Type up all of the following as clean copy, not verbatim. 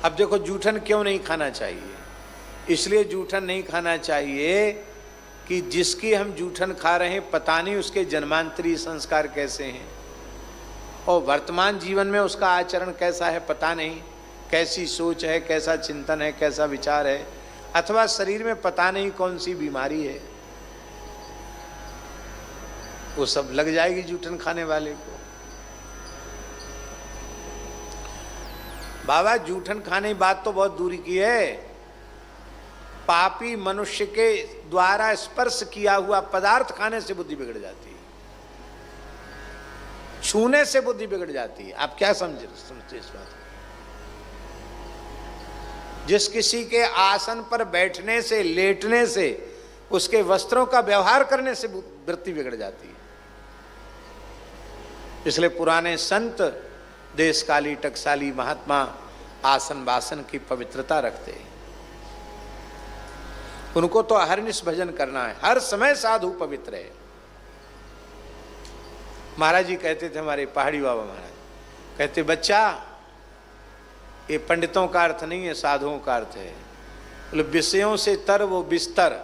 अब देखो जूठन क्यों नहीं खाना चाहिए? इसलिए जूठन नहीं खाना चाहिए कि जिसकी हम जूठन खा रहे हैं पता नहीं उसके जन्मांतरी संस्कार कैसे हैं, और वर्तमान जीवन में उसका आचरण कैसा है पता नहीं, कैसी सोच है, कैसा चिंतन है, कैसा विचार है, अथवा शरीर में पता नहीं कौन सी बीमारी है, वो सब लग जाएगी जूठन खाने वाले को। बाबा जूठन खाने की बात तो बहुत दूरी की है, पापी मनुष्य के द्वारा स्पर्श किया हुआ पदार्थ खाने से बुद्धि बिगड़ जाती है, छूने से बुद्धि बिगड़ जाती है। आप क्या समझते इस बात को? जिस किसी के आसन पर बैठने से, लेटने से, उसके वस्त्रों का व्यवहार करने से वृत्ति बिगड़ जाती है। इसलिए पुराने संत, देशकाली टकसाली महात्मा आसन वासन की पवित्रता रखते हैं। उनको तो अहर्निश भजन करना है, हर समय साधु पवित्र है। महाराज जी कहते थे, हमारे पहाड़ी बाबा महाराज कहते, बच्चा ये पंडितों का अर्थ नहीं है, साधुओं का अर्थ है। बोले विषयों से तर वो बिस्तर,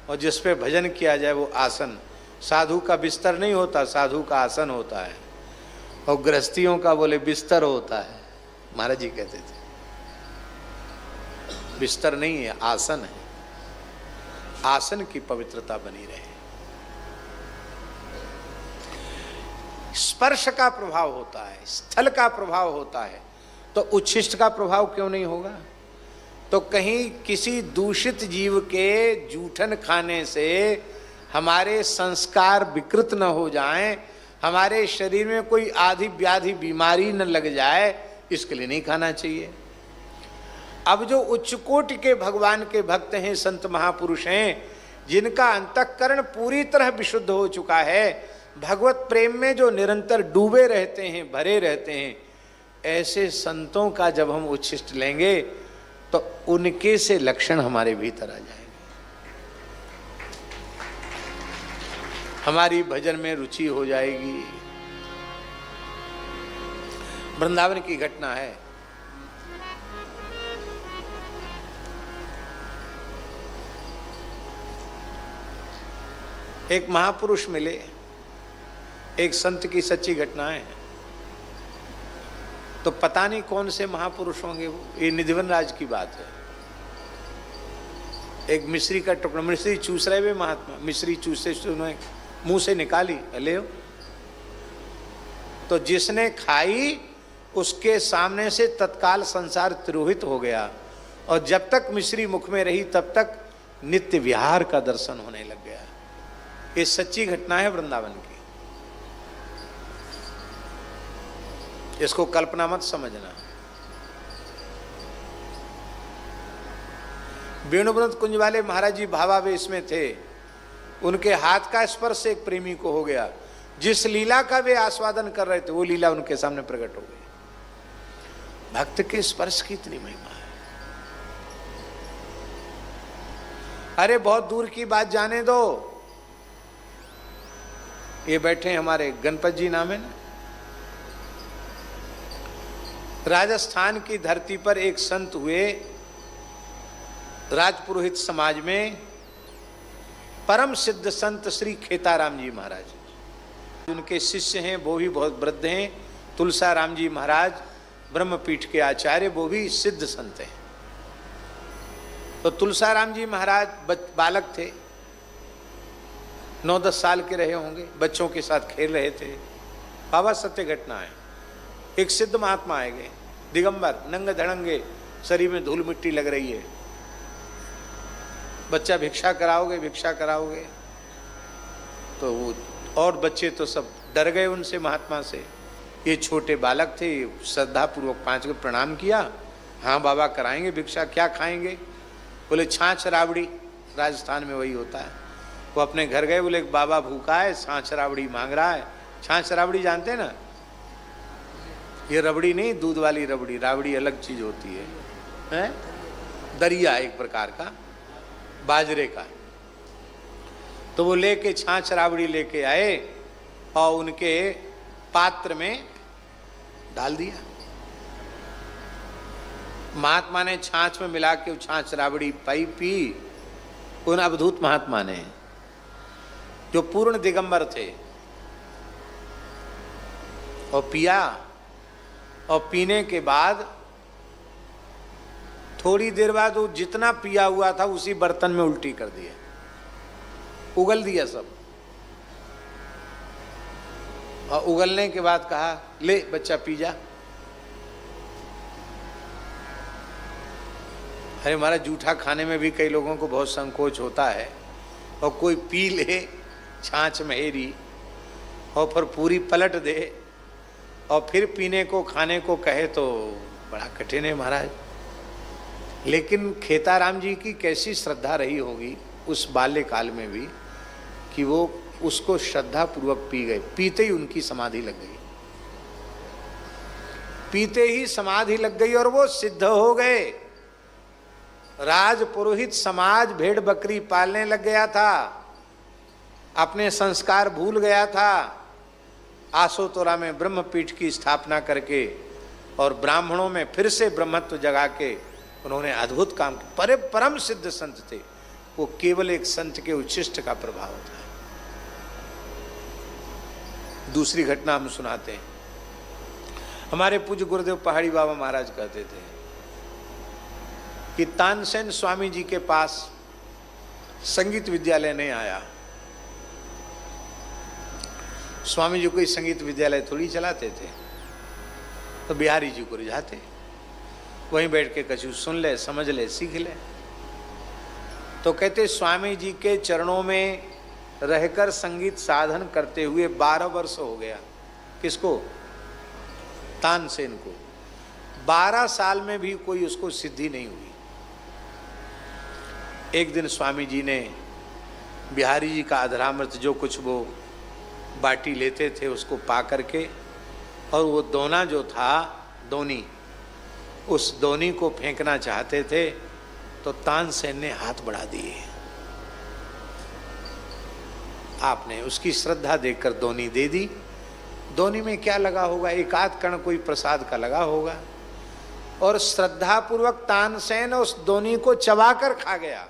और जिस पे भजन किया जाए वो आसन। साधु का बिस्तर नहीं होता, साधु का आसन होता है, और गृहस्थियों का बोले बिस्तर होता है। महाराज जी कहते थे बिस्तर नहीं है, आसन है। आसन की पवित्रता बनी रहे। स्पर्श का प्रभाव होता है, स्थल का प्रभाव होता है, तो उच्छिष्ट का प्रभाव क्यों नहीं होगा? तो कहीं किसी दूषित जीव के जूठन खाने से हमारे संस्कार विकृत न हो जाएं, हमारे शरीर में कोई आदि व्याधि बीमारी न लग जाए, इसके लिए नहीं खाना चाहिए। अब जो उच्च कोटि के भगवान के भक्त हैं, संत महापुरुष हैं, जिनका अंतःकरण पूरी तरह विशुद्ध हो चुका है, भगवत प्रेम में जो निरंतर डूबे रहते हैं, भरे रहते हैं, ऐसे संतों का जब हम उच्छिष्ट लेंगे तो उनके से लक्षण हमारे भीतर आ जाएंगे। हमारी भजन में रुचि हो जाएगी। वृंदावन की घटना है। एक महापुरुष मिले, एक संत की सच्ची घटनाएं हैं। तो पता नहीं कौन से महापुरुष होंगे वो, ये निधिवन राज की बात है। एक मिश्री का टुकड़ा, मिश्री चूस रहे वे महात्मा, मिश्री चूसे उन्होंने मुंह से निकाली, ले तो जिसने खाई उसके सामने से तत्काल संसार तिरोहित हो गया, और जब तक मिश्री मुख में रही तब तक नित्य विहार का दर्शन होने लग गया। ये सच्ची घटना है वृंदावन की, इसको कल्पना मत समझना। वेणुवृंद कुंज वाले महाराज जी भावावेश में थे, उनके हाथ का स्पर्श एक प्रेमी को हो गया। जिस लीला का वे आस्वादन कर रहे थे वो लीला उनके सामने प्रकट हो गई। भक्त के स्पर्श की इतनी महिमा है। अरे बहुत दूर की बात जाने दो, ये बैठे हमारे गणपत जी नाम है ना, राजस्थान की धरती पर एक संत हुए, राजपुरोहित समाज में परम सिद्ध संत श्री खेताराम जी महाराज। उनके शिष्य हैं, वो भी बहुत वृद्ध हैं, तुलसाराम जी महाराज ब्रह्मपीठ के आचार्य, वो भी सिद्ध संत हैं। तो तुलसाराम जी महाराज बालक थे, 9-10 साल के रहे होंगे, बच्चों के साथ खेल रहे थे। बाबा सत्य घटना है। एक सिद्ध महात्मा आए गए, दिगंबर, नंगे धड़ंगे, शरीर में धूल मिट्टी लग रही है। बच्चा भिक्षा कराओगे, भिक्षा कराओगे? तो वो और बच्चे तो सब डर गए उनसे, महात्मा से। ये छोटे बालक थे, श्रद्धापूर्वक 5 को प्रणाम किया। हाँ बाबा कराएंगे भिक्षा, क्या खाएंगे? बोले छाछ राबड़ी, राजस्थान में वही होता है। वो अपने घर गए, बोले बाबा भूखा है, छाछ राबड़ी मांग रहा है। छाछ राबड़ी जानते हैं ना, ये रबड़ी नहीं, दूध वाली रबड़ी, राबड़ी अलग चीज होती है? दरिया एक प्रकार का बाजरे का। तो वो लेके छाछ राबड़ी लेके आए और उनके पात्र में डाल दिया। महात्मा ने छाछ में मिला के छाछ राबड़ी पाई पी, उन अवधूत महात्मा ने जो पूर्ण दिगंबर थे, और पिया, और पीने के बाद थोड़ी देर बाद वो जितना पिया हुआ था उसी बर्तन में उल्टी कर दिया, उगल दिया सब। और उगलने के बाद कहा, ले बच्चा पी जा। अरे हमारा जूठा खाने में भी कई लोगों को बहुत संकोच होता है, और कोई पी ले छाछ महेरी और फिर पूरी पलट दे और फिर पीने को खाने को कहे तो बड़ा कठिन है महाराज। लेकिन खेताराम जी की कैसी श्रद्धा रही होगी उस बाल्यकाल में भी कि वो उसको श्रद्धा पूर्वक पी गए। पीते ही उनकी समाधि लग गई, पीते ही समाधि लग गई और वो सिद्ध हो गए। राज पुरोहित समाज भेड़ बकरी पालने लग गया था, अपने संस्कार भूल गया था। आसोतोरा में ब्रह्मपीठ की स्थापना करके और ब्राह्मणों में फिर से ब्रह्मत्व जगा के उन्होंने अद्भुत काम किया। परम सिद्ध संत थे वो, केवल एक संत के उच्छिष्ट का प्रभाव था। दूसरी घटना हम सुनाते हैं। हमारे पूज्य गुरुदेव पहाड़ी बाबा महाराज कहते थे कि तानसेन स्वामी जी के पास संगीत विद्यालय नहीं आया। स्वामी जी कोई संगीत विद्यालय थोड़ी चलाते थे, तो बिहारी जी को रिझाते, वहीं बैठ के कछु सुन ले, समझ ले, सीख ले। तो कहते स्वामी जी के चरणों में रहकर संगीत साधन करते हुए 12 वर्ष हो गया। किसको? तानसेन को। 12 साल में भी कोई उसको सिद्धि नहीं हुई। एक दिन स्वामी जी ने बिहारी जी का अधरामृत जो कुछ वो बाटी लेते थे उसको पा करके, और वो दोना जो था दोनी, उस दोनी को फेंकना चाहते थे तो तानसेन ने हाथ बढ़ा दिए। आपने उसकी श्रद्धा देखकर दोनी दे दी। दोनी में क्या लगा होगा? एक आध कण कोई प्रसाद का लगा होगा, और श्रद्धा पूर्वक तानसेन उस दोनी को चबाकर खा गया।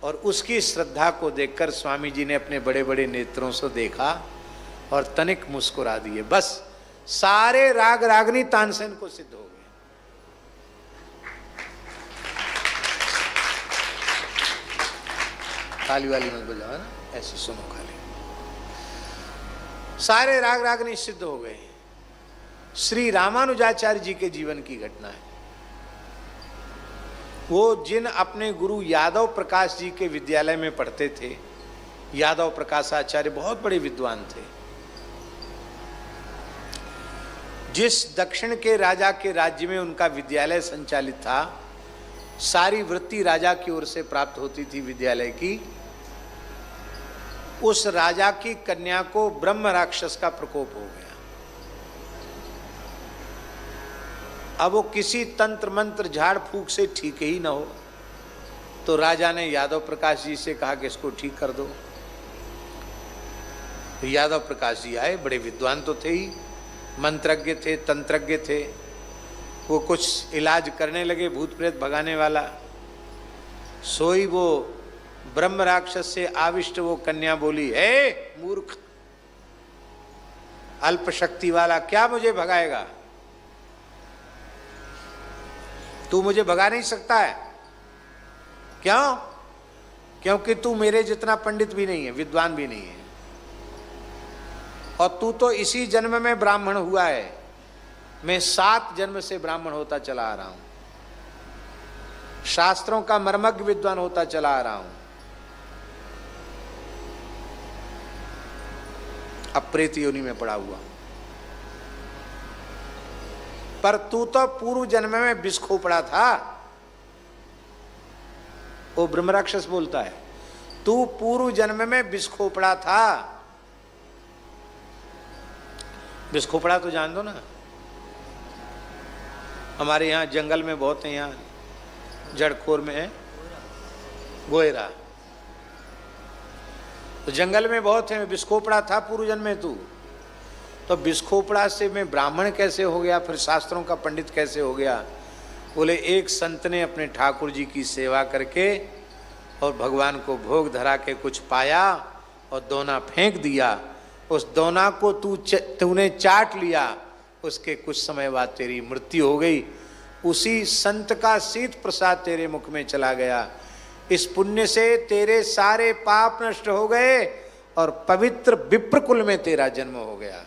और उसकी श्रद्धा को देखकर स्वामी जी ने अपने बड़े बड़े नेत्रों से देखा और तनिक मुस्कुरा दिए। बस सारे राग रागनी तानसेन को सिद्ध हो गए। ताली वाली मत बजाओ ना, ऐसे सुनो खाली। सारे राग रागनी सिद्ध हो गए। श्री रामानुजाचार्य जी के जीवन की घटना है। वो जिन अपने गुरु यादव प्रकाश जी के विद्यालय में पढ़ते थे, यादव प्रकाश आचार्य बहुत बड़े विद्वान थे। जिस दक्षिण के राजा के राज्य में उनका विद्यालय संचालित था, सारी वृत्ति राजा की ओर से प्राप्त होती थी विद्यालय की। उस राजा की कन्या को ब्रह्म राक्षस का प्रकोप हो गया। अब वो किसी तंत्र मंत्र झाड़ फूक से ठीक ही ना हो, तो राजा ने यादव प्रकाश जी से कहा कि इसको ठीक कर दो। तो यादव प्रकाश जी आए, बड़े विद्वान तो थे ही, मंत्रज्ञ थे, तंत्रज्ञ थे। वो कुछ इलाज करने लगे, भूत प्रेत भगाने वाला। सोई वो ब्रह्म राक्षस से आविष्ट वो कन्या बोली, हे मूर्ख अल्प शक्ति वाला, क्या मुझे भगाएगा? तू मुझे भगा नहीं सकता है। क्यों? क्योंकि तू मेरे जितना पंडित भी नहीं है, विद्वान भी नहीं है, और तू तो इसी जन्म में ब्राह्मण हुआ है। मैं 7 जन्म से ब्राह्मण होता चला आ रहा हूं, शास्त्रों का मर्मज्ञ विद्वान होता चला आ रहा हूं। अब प्रेत योनि में पड़ा हुआ, पर तू तो पूर्व जन्म में विष खोपड़ा था। वो ब्रह्म राक्षस बोलता है, तू पूर्व जन्म में विष खोपड़ा था। विष खोपड़ा तो जान दो ना, हमारे यहाँ जंगल में बहुत है, यहाँ जड़खोर में है गोयरा, तो जंगल में बहुत है। विष खोपड़ा था पूर्व जन्म में तू, तो विष खोपड़ा से मैं ब्राह्मण कैसे हो गया, फिर शास्त्रों का पंडित कैसे हो गया? बोले एक संत ने अपने ठाकुर जी की सेवा करके और भगवान को भोग धरा के कुछ पाया और दोना फेंक दिया। उस दोना को तूने चाट लिया, उसके कुछ समय बाद तेरी मृत्यु हो गई। उसी संत का शीत प्रसाद तेरे मुख में चला गया। इस पुण्य से तेरे सारे पाप नष्ट हो गए और पवित्र विप्रकुल में तेरा जन्म हो गया।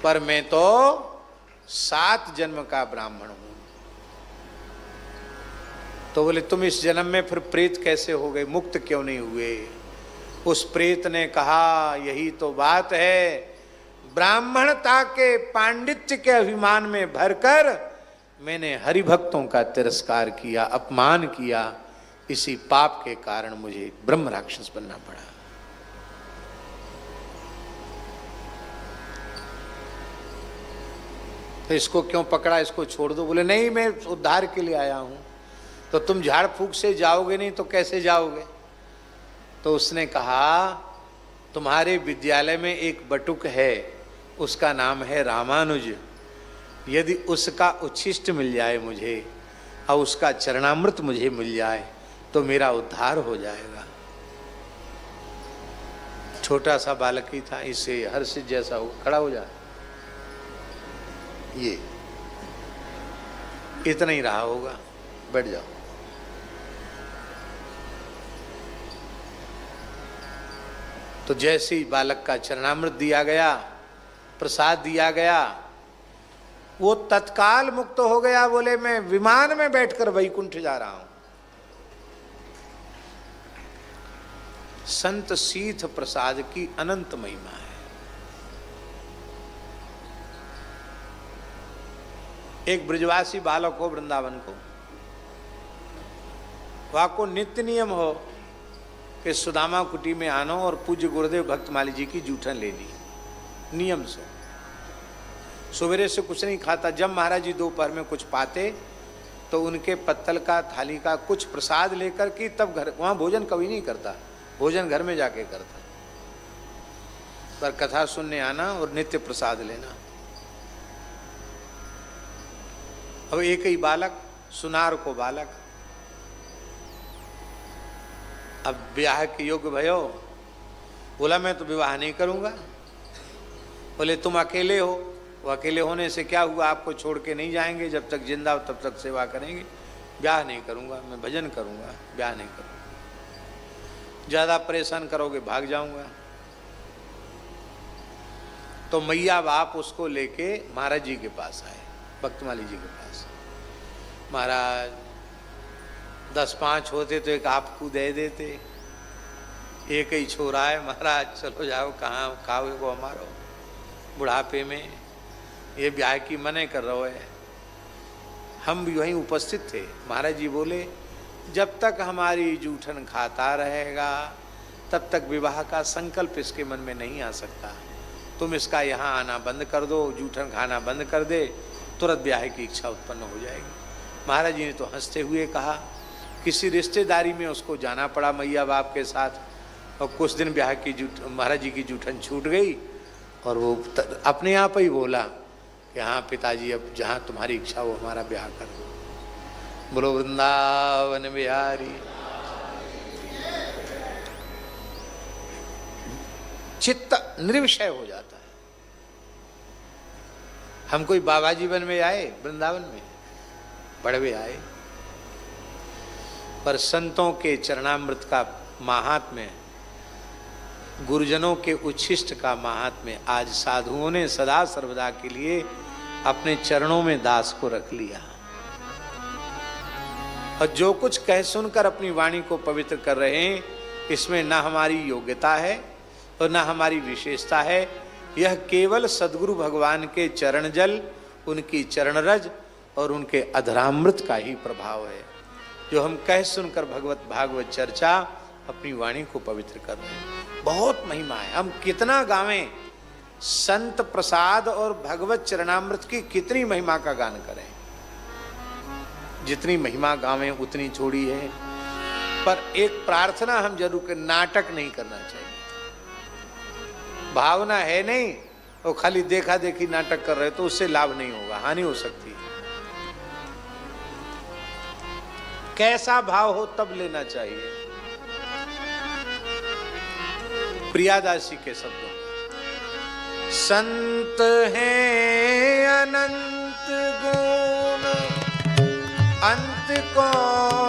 पर मैं तो 7 जन्म का ब्राह्मण हूं। तो बोले तुम इस जन्म में फिर प्रेत कैसे हो गए, मुक्त क्यों नहीं हुए? उस प्रेत ने कहा यही तो बात है, ब्राह्मणता के पांडित्य के अभिमान में भरकर मैंने हरिभक्तों का तिरस्कार किया, अपमान किया। इसी पाप के कारण मुझे ब्रह्म राक्षस बनना पड़ा। तो इसको क्यों पकड़ा, इसको छोड़ दो। बोले नहीं, मैं उद्धार के लिए आया हूं। तो तुम झाड़ फूक से जाओगे नहीं तो कैसे जाओगे? तो उसने कहा तुम्हारे विद्यालय में एक बटुक है, उसका नाम है रामानुज। यदि उसका उच्छिष्ट मिल जाए मुझे और उसका चरणामृत मुझे मिल जाए तो मेरा उद्धार हो जाएगा। छोटा सा बालक ही था, इसे हर्षित जैसा हो खड़ा हो जा, ये इतना ही रहा होगा, बैठ जाओ। तो जैसे ही बालक का चरणामृत दिया गया, प्रसाद दिया गया, वो तत्काल मुक्त हो गया। बोले मैं विमान में बैठकर वैकुंठ जा रहा हूं। संत शीथ प्रसाद की अनंत महिमा है। एक ब्रजवासी बालक हो वृंदावन को, वहां को नित्य नियम हो कि सुदामा कुटी में आना और पूज्य गुरुदेव भक्तमाली जी की जूठन लेनी, नियम से। सवेरे से कुछ नहीं खाता। जब महाराज जी दोपहर में कुछ पाते तो उनके पत्तल का थाली का कुछ प्रसाद लेकर के तब घर, वहां भोजन कभी नहीं करता, भोजन घर में जाके करता, पर कथा सुनने आना और नित्य प्रसाद लेना। अब एक ही बालक, सुनार को बालक, अब ब्याह के योग्य भयो। बोला मैं तो विवाह नहीं करूंगा। बोले तुम अकेले हो, वो अकेले होने से क्या हुआ, आपको छोड़ के नहीं जाएंगे, जब तक जिंदा हो तब तक सेवा करेंगे। ब्याह नहीं करूंगा, मैं भजन करूंगा, ब्याह नहीं करूंगा। ज्यादा परेशान करोगे भाग जाऊंगा। तो मैया बाप उसको लेके महाराज जी के पास आए, भक्तमाली जी के पास। महाराज 10-5 होते तो एक आपको दे देते, एक ही छोरा है महाराज, चलो जाओ, कहाँ खाओगे को हमारो बुढ़ापे में, ये ब्याह की मने कर रहे है। हम भी वहीं उपस्थित थे। महाराज जी बोले जब तक हमारी जूठन खाता रहेगा तब तक विवाह का संकल्प इसके मन में नहीं आ सकता। तुम इसका यहाँ आना बंद कर दो, जूठन खाना बंद कर दे, तुरंत ब्याह की इच्छा उत्पन्न हो जाएगी। महाराज जी ने तो हंसते हुए कहा। किसी रिश्तेदारी में उसको जाना पड़ा मैया बाप के साथ, और कुछ दिन ब्याह की महाराज जी की जूठन छूट गई और वो अपने आप ही बोला कि हाँ पिताजी, अब जहाँ तुम्हारी इच्छा हो हमारा ब्याह कर दो। बोलो वृंदावन बिहारी। चित्त निर्विषय हो जाता है। हम कोई बाबा जीवन में आए, वृंदावन में बड़वे आए, पर संतों के चरणामृत का महात्म्य, गुरुजनों के उच्छिष्ट का महात्म्य आज साधुओं ने सदा सर्वदा के लिए अपने चरणों में दास को रख लिया। और जो कुछ कह सुनकर अपनी वाणी को पवित्र कर रहे हैं, इसमें न हमारी योग्यता है और न हमारी विशेषता है। यह केवल सद्गुरु भगवान के चरण जल, उनकी चरण रज और उनके अधरामृत का ही प्रभाव है, जो हम कह सुनकर भगवत भागवत चर्चा अपनी वाणी को पवित्र कर रहे हैं। बहुत महिमा है। हम कितना गावें, संत प्रसाद और भगवत चरणामृत की कितनी महिमा का गान करें। जितनी महिमा गावें उतनी थोड़ी है। पर एक प्रार्थना हम जरूर करें, नाटक नहीं करना चाहिए। भावना है नहीं, वो खाली देखा देखी नाटक कर रहे तो उससे लाभ नहीं होगा, हानि हो सकती है। कैसा भाव हो तब लेना चाहिए। प्रियादास जी के शब्दों में, संत हैं अनंत गुण अंत को